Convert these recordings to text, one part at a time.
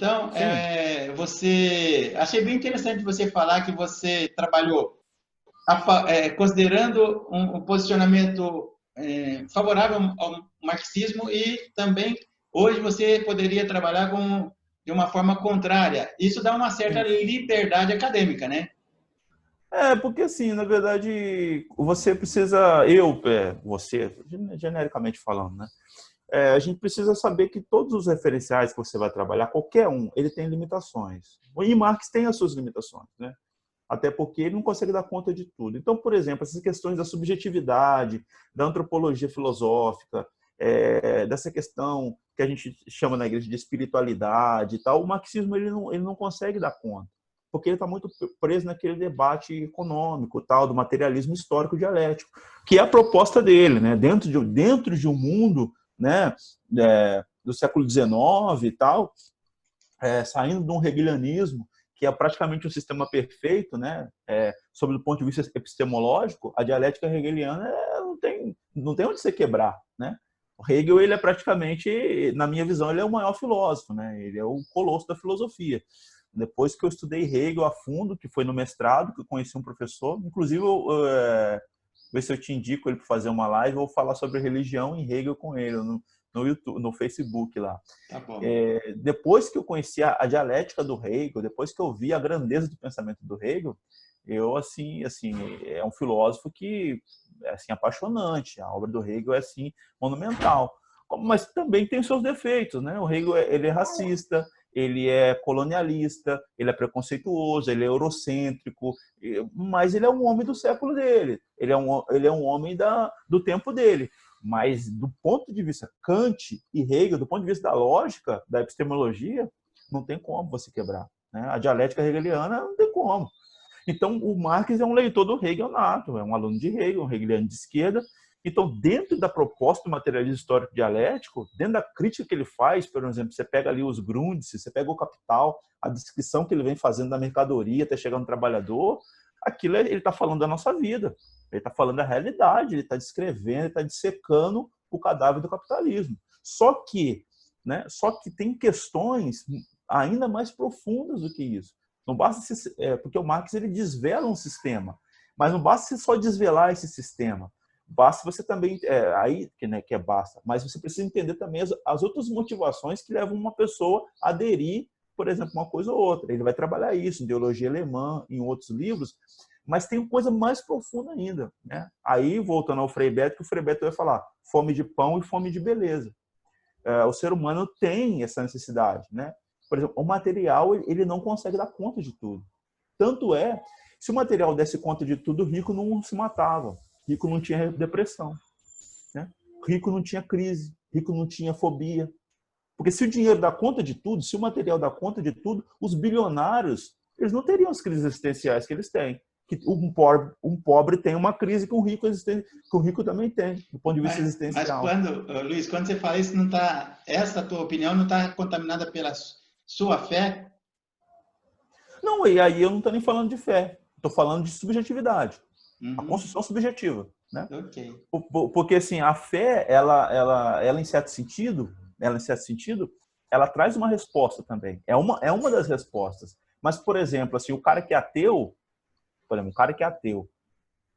Então, Sim. achei bem interessante você falar que você trabalhou considerando um posicionamento favorável ao marxismo e também hoje você poderia trabalhar de uma forma contrária. Isso dá uma certa Isso. liberdade acadêmica, né? Porque assim, na verdade, você precisa, você, genericamente falando, né? A gente precisa saber que todos os referenciais que você vai trabalhar, qualquer um, ele tem limitações. E Marx tem as suas limitações, né? Até porque ele não consegue dar conta de tudo. Então, por exemplo, essas questões da subjetividade, da antropologia filosófica, dessa questão que a gente chama na igreja de espiritualidade e tal, o marxismo ele não consegue dar conta, porque ele está muito preso naquele debate econômico, tal, do materialismo histórico dialético, que é a proposta dele, né? Dentro de um mundo, né, do século XIX e tal, saindo de um hegelianismo que é praticamente um sistema perfeito, né? Sob o ponto de vista epistemológico, a dialética hegeliana não tem onde você quebrar, né? O Hegel, ele é praticamente, na minha visão, ele é o maior filósofo, né? Ele é o colosso da filosofia. Depois que eu estudei Hegel a fundo, que foi no mestrado, que eu conheci um professor, inclusive, ver se eu te indico ele para fazer uma live ou falar sobre religião em Hegel com ele no YouTube, no Facebook lá. Tá bom. Depois que eu conheci a dialética do Hegel, depois que eu vi a grandeza do pensamento do Hegel, eu assim é um filósofo que é assim apaixonante. A obra do Hegel é assim monumental, mas também tem seus defeitos, né? O Hegel ele é racista, ele é colonialista, ele é preconceituoso, ele é eurocêntrico, mas ele é um homem do século dele, ele é um homem do tempo dele. Mas do ponto de vista Kant e Hegel, do ponto de vista da lógica, da epistemologia, não tem como você quebrar, né? A dialética hegeliana não tem como. Então, o Marx é um leitor do Hegel nato, é um aluno de Hegel, um hegeliano de esquerda. Então, dentro da proposta do materialismo histórico dialético, dentro da crítica que ele faz, por exemplo, você pega ali os Grundrisse, você pega o Capital, a descrição que ele vem fazendo da mercadoria até chegar no trabalhador, aquilo ele está falando da nossa vida, ele está falando da realidade, ele está descrevendo, ele está dissecando o cadáver do capitalismo. Só que tem questões ainda mais profundas do que isso. Não basta porque o Marx ele desvela um sistema, mas não basta só desvelar esse sistema. Basta você também basta, mas você precisa entender também as outras motivações que levam uma pessoa a aderir, por exemplo, uma coisa ou outra. Ele vai trabalhar isso, ideologia alemã, em outros livros, mas tem coisa mais profunda ainda, né? Aí, voltando ao Frei Beto, que o Frei Beto vai falar fome de pão e fome de beleza. O ser humano tem essa necessidade, né? Por exemplo, o material ele não consegue dar conta de tudo. Tanto é, se o material desse conta de tudo, o rico não se matava, rico não tinha depressão, né? Rico não tinha crise, rico não tinha fobia. Porque se o dinheiro dá conta de tudo, se o material dá conta de tudo, os bilionários eles não teriam as crises existenciais que eles têm. Que um pobre tem uma crise que que um rico também tem, do ponto de vista Mas existencial. Luiz, quando você fala isso, não tá, essa tua opinião não está contaminada pela sua fé? Não, e aí eu não estou nem falando de fé, estou falando de subjetividade, a Uhum. construção subjetiva, né? Ok. Porque assim a fé, ela em certo sentido, ela traz uma resposta também. É uma das respostas. Mas por exemplo, assim, o cara que é ateu,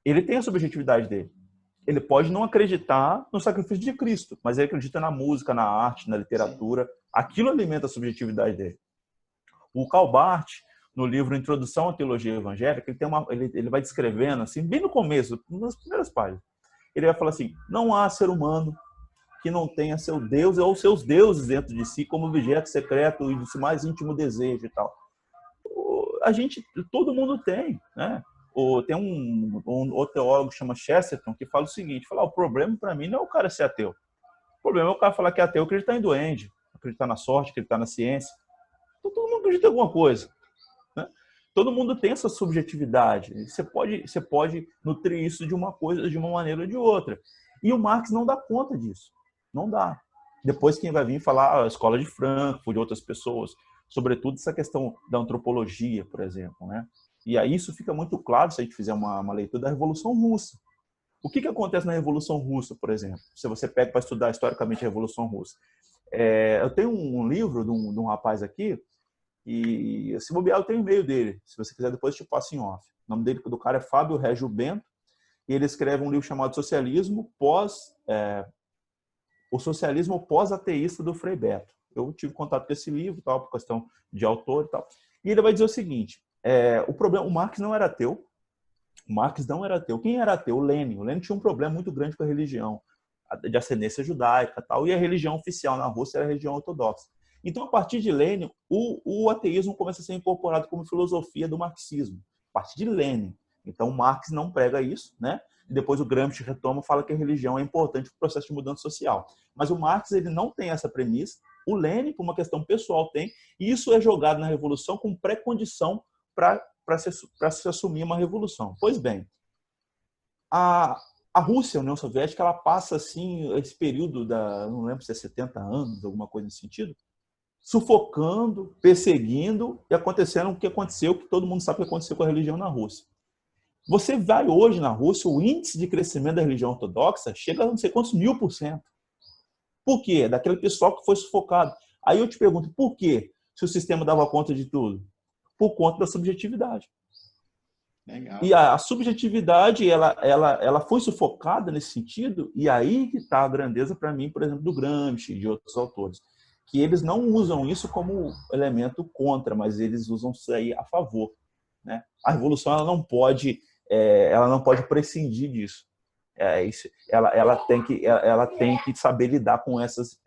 ele tem a subjetividade dele. Ele pode não acreditar no sacrifício de Cristo, mas ele acredita na música, na arte, na Sim. literatura. Aquilo alimenta a subjetividade dele. O Karl Barth, no livro Introdução à Teologia Evangélica, ele vai descrevendo, assim, bem no começo, nas primeiras páginas, ele vai falar assim: não há ser humano que não tenha seu Deus ou seus deuses dentro de si como objeto secreto e de seu mais íntimo desejo e tal. Todo mundo tem, né? Tem um outro teólogo que chama Chesterton que fala o seguinte: o problema para mim não é o cara ser ateu. O problema é o cara falar que é ateu, acreditar em duende, acreditar na sorte, acreditar na ciência. Então, todo mundo acredita em alguma coisa, né? Todo mundo tem essa subjetividade. Você pode nutrir isso de uma coisa, de uma maneira ou de outra. E o Marx não dá conta disso. Não dá. Depois quem vai vir falar a escola de Frankfurt, de outras pessoas, sobretudo essa questão da antropologia, por exemplo, né? E aí isso fica muito claro se a gente fizer uma leitura da Revolução Russa. O que acontece na Revolução Russa, por exemplo? Se você pega para estudar historicamente a Revolução Russa. Eu tenho um livro de um rapaz aqui, E se bobear, eu tenho o e-mail dele. Se você quiser, depois eu te passo em off. O nome dele, do cara, é Fábio Régio Bento. E ele escreve um livro chamado O Socialismo Pós-Ateísta do Frei Beto. Eu tive contato com esse livro, tal, por questão de autor e tal. E ele vai dizer o seguinte, o Marx não era ateu. O Marx não era ateu. Quem era ateu? O Lênin. O Lênin tinha um problema muito grande com a religião, de ascendência judaica e tal. E a religião oficial na Rússia era a religião ortodoxa. Então, a partir de Lênin, o ateísmo começa a ser incorporado como filosofia do marxismo. A partir de Lênin. Então, Marx não prega isso, né? E depois o Gramsci retoma e fala que a religião é importante para o processo de mudança social. Mas o Marx ele não tem essa premissa. O Lênin, por uma questão pessoal, tem. E isso é jogado na Revolução como pré-condição para se assumir uma revolução. Pois bem, a Rússia, a União Soviética, ela passa assim esse período não lembro se é 70 anos, alguma coisa nesse sentido, sufocando, perseguindo e acontecendo o que aconteceu, que todo mundo sabe o que aconteceu com a religião na Rússia. Você vai hoje na Rússia, o índice de crescimento da religião ortodoxa chega a não sei quantos 1000%. Por quê? Daquele pessoal que foi sufocado. Aí eu te pergunto, por quê? Se o sistema dava conta de tudo? Por conta da subjetividade. Legal. E a subjetividade, ela foi sufocada nesse sentido, e aí que está a grandeza para mim, por exemplo, do Gramsci e de outros autores, que eles não usam isso como elemento contra, mas eles usam isso aí a favor, né? A revolução ela não pode prescindir disso. Ela tem que saber lidar com essas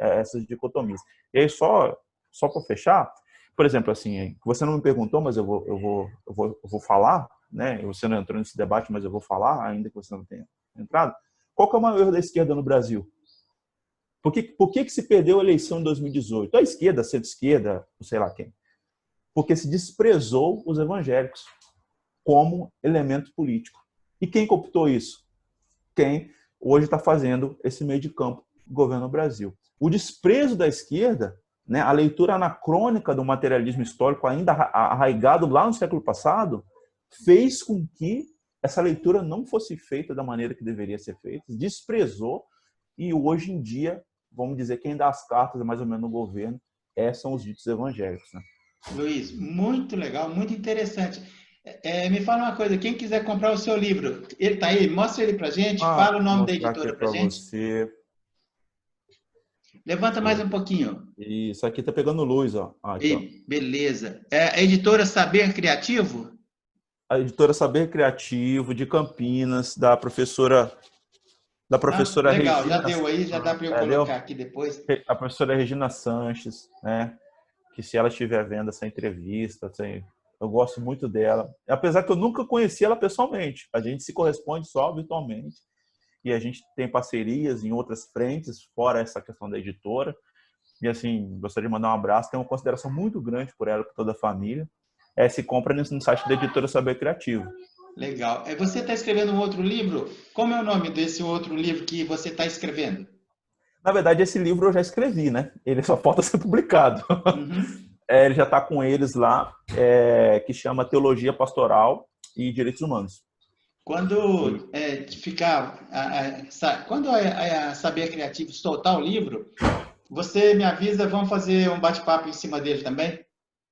dicotomias. E aí, só para fechar, por exemplo, assim, você não me perguntou, mas eu vou falar, né? Você não entrou nesse debate, mas eu vou falar, ainda que você não tenha entrado. Qual que é o maior erro da esquerda no Brasil? Por que se perdeu a eleição em 2018? A esquerda, a centro-esquerda, não sei lá quem. Porque se desprezou os evangélicos como elemento político. E quem cooptou isso? Quem hoje está fazendo esse meio de campo do governo do Brasil. O desprezo da esquerda, né, a leitura anacrônica do materialismo histórico ainda arraigado lá no século passado, fez com que essa leitura não fosse feita da maneira que deveria ser feita, desprezou, e hoje em dia, vamos dizer, quem dá as cartas mais ou menos no governo são os ditos evangélicos. Né? Luiz, muito legal, muito interessante. Me fala uma coisa, quem quiser comprar o seu livro, ele está aí, mostra ele para a gente, fala o nome da editora para a gente. Você. Levanta mais um pouquinho. Isso aqui está pegando luz, ó. Aqui, ó. Beleza. A editora Saber Criativo? A editora Saber Criativo, de Campinas, da professora legal, Regina. Já deu aí, já dá para eu colocar aqui depois. A professora Regina Sanches, né? Que se ela estiver vendo essa entrevista, assim, eu gosto muito dela. Apesar que eu nunca conheci ela pessoalmente. A gente se corresponde só virtualmente. E a gente tem parcerias em outras frentes, fora essa questão da editora. E, assim, gostaria de mandar um abraço. Tenho uma consideração muito grande por ela, por toda a família. Se compra no site da editora Saber Criativo. Legal. Você está escrevendo um outro livro? Como é o nome desse outro livro que você está escrevendo? Na verdade, esse livro eu já escrevi, né? Ele só falta ser publicado. Uhum. Ele já está com eles lá, que chama Teologia Pastoral e Direitos Humanos. Quando quando a Saber Criativo soltar o livro, você me avisa, vamos fazer um bate-papo em cima dele também?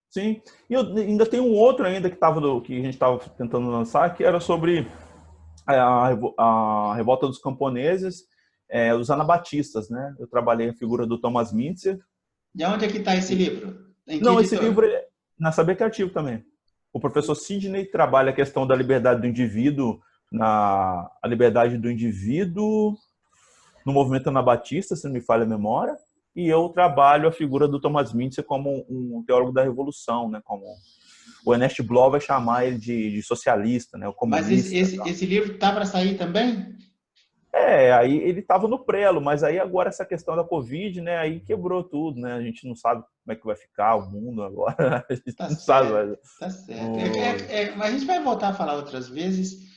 Sim. E eu ainda tenho um outro ainda que a gente estava tentando lançar, que era sobre a revolta dos camponeses, os anabatistas, né? Eu trabalhei a figura do Thomas Mintzer. E onde é que está esse livro? Não, esse livro é na Saber Criativo também. O professor Sidney trabalha a questão da liberdade do indivíduo, a liberdade do indivíduo no movimento anabatista, se não me falha a memória, e eu trabalho a figura do Thomas Mintzer como um teólogo da revolução, né? Como o Ernest Bloch vai chamar ele de socialista, né? O comunista. Mas esse livro está para sair também? Aí ele estava no prelo, mas aí agora essa questão da Covid, né? Aí quebrou tudo, né? A gente não sabe como é que vai ficar o mundo agora. A gente não sabe, mas... Tá certo. Mas a gente vai voltar a falar outras vezes.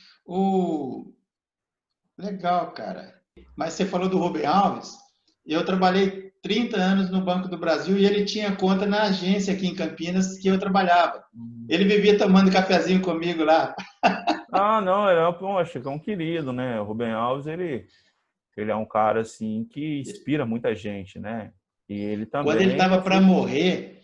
Legal, cara. Mas você falou do Rubem Alves. Eu trabalhei 30 anos no Banco do Brasil e ele tinha conta na agência aqui em Campinas que eu trabalhava. Ele vivia tomando cafezinho comigo lá. Não, poxa, é um querido, né? O Rubem Alves, ele é um cara, assim, que inspira muita gente, né? E ele também... Quando ele estava para morrer,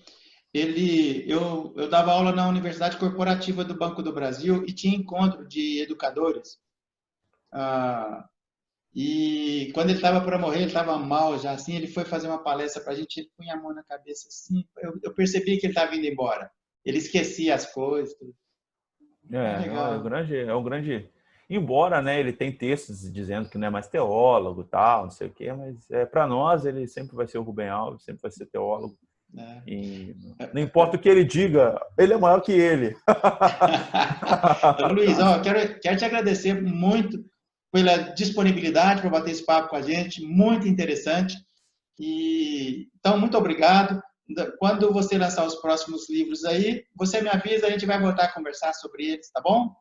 eu dava aula na Universidade Corporativa do Banco do Brasil e tinha encontro de educadores. Ah, e quando ele estava para morrer, ele estava mal já, assim, ele foi fazer uma palestra para a gente, ele punha a mão na cabeça assim, eu percebi que ele estava indo embora. Ele esquecia as coisas. Tudo. É Não, legal. é um grande. Embora, né, ele tem textos dizendo que não é mais teólogo, tal, não sei o quê, mas para nós ele sempre vai ser o Rubem Alves, sempre vai ser teólogo. Né? E não importa o que ele diga, ele é maior que ele. Luiz, ó, quero te agradecer muito pela disponibilidade para bater esse papo com a gente, muito interessante. Então, muito obrigado. Quando você lançar os próximos livros aí, você me avisa, a gente vai voltar a conversar sobre eles, tá bom?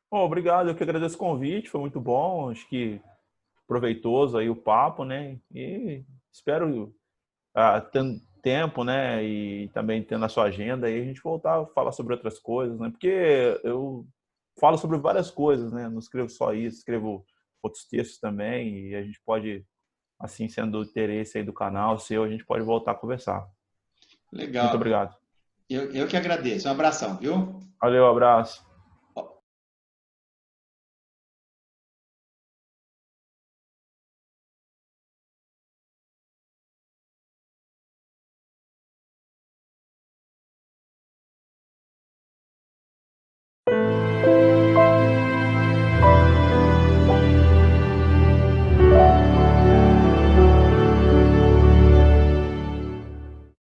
Bom, obrigado, eu que agradeço o convite, foi muito bom, acho que proveitoso aí o papo, né? E espero tendo tempo, né? E também tendo a sua agenda aí a gente voltar a falar sobre outras coisas, né? Porque eu falo sobre várias coisas, né? Não escrevo só isso, escrevo outros textos também e a gente pode, assim, sendo do interesse aí do canal seu, a gente pode voltar a conversar. Muito Legal. obrigado. Eu que agradeço. Um abração, viu? Valeu, abraço.